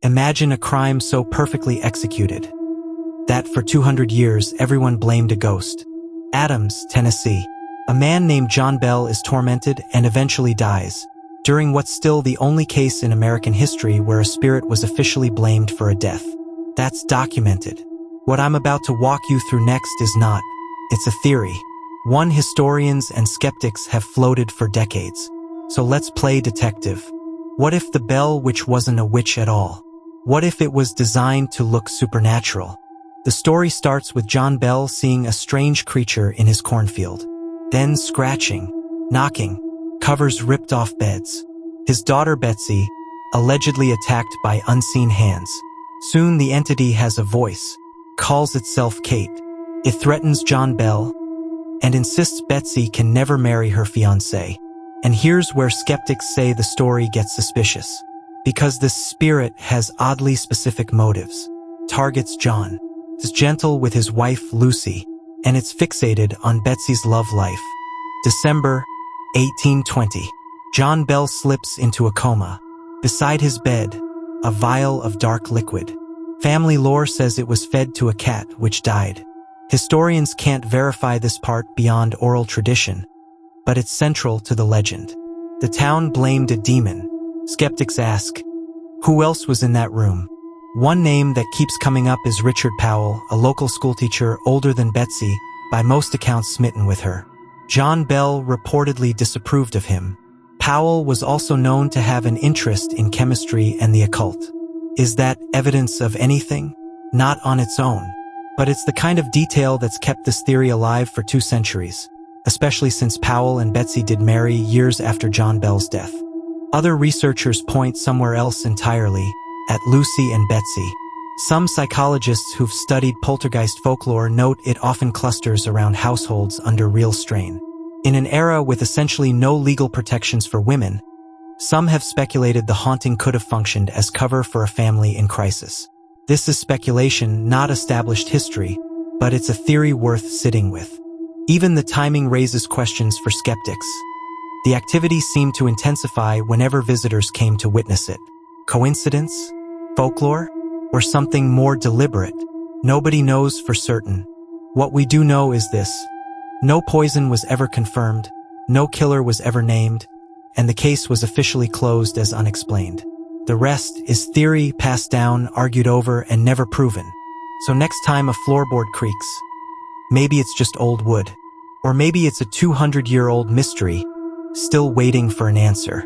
Imagine a crime so perfectly executed that for 200 years everyone blamed a ghost. Adams, Tennessee. A man named John Bell is tormented and eventually dies, during what's still the only case in American history where a spirit was officially blamed for a death. That's documented. What I'm about to walk you through next is not. It's a theory. One historians and skeptics have floated for decades. So let's play detective. What if the bell witch wasn't a witch at all? What if it was designed to look supernatural? The story starts with John Bell seeing a strange creature in his cornfield. Then scratching, knocking, covers ripped off beds. His daughter Betsy, allegedly attacked by unseen hands. Soon the entity has a voice, calls itself Kate. It threatens John Bell and insists Betsy can never marry her fiancé. And here's where skeptics say the story gets suspicious. Because this spirit has oddly specific motives. Targets John. Is gentle with his wife Lucy, and it's fixated on Betsy's love life. December 1820. John Bell slips into a coma. Beside his bed, a vial of dark liquid. Family lore says it was fed to a cat which died. Historians can't verify this part beyond oral tradition, but it's central to the legend. The town blamed a demon. Skeptics ask, who else was in that room? One name that keeps coming up is Richard Powell, a local schoolteacher older than Betsy, by most accounts smitten with her. John Bell reportedly disapproved of him. Powell was also known to have an interest in chemistry and the occult. Is that evidence of anything? Not on its own. But it's the kind of detail that's kept this theory alive for 2 centuries, especially since Powell and Betsy did marry years after John Bell's death. Other researchers point somewhere else entirely, at Lucy and Betsy. Some psychologists who've studied poltergeist folklore note it often clusters around households under real strain. In an era with essentially no legal protections for women, some have speculated the haunting could have functioned as cover for a family in crisis. This is speculation, not established history, but it's a theory worth sitting with. Even the timing raises questions for skeptics. The activity seemed to intensify whenever visitors came to witness it. Coincidence? Folklore? Or something more deliberate? Nobody knows for certain. What we do know is this. No poison was ever confirmed, no killer was ever named, and the case was officially closed as unexplained. The rest is theory passed down, argued over, and never proven. So next time a floorboard creaks, maybe it's just old wood. Or maybe it's a 200-year-old mystery, still waiting for an answer.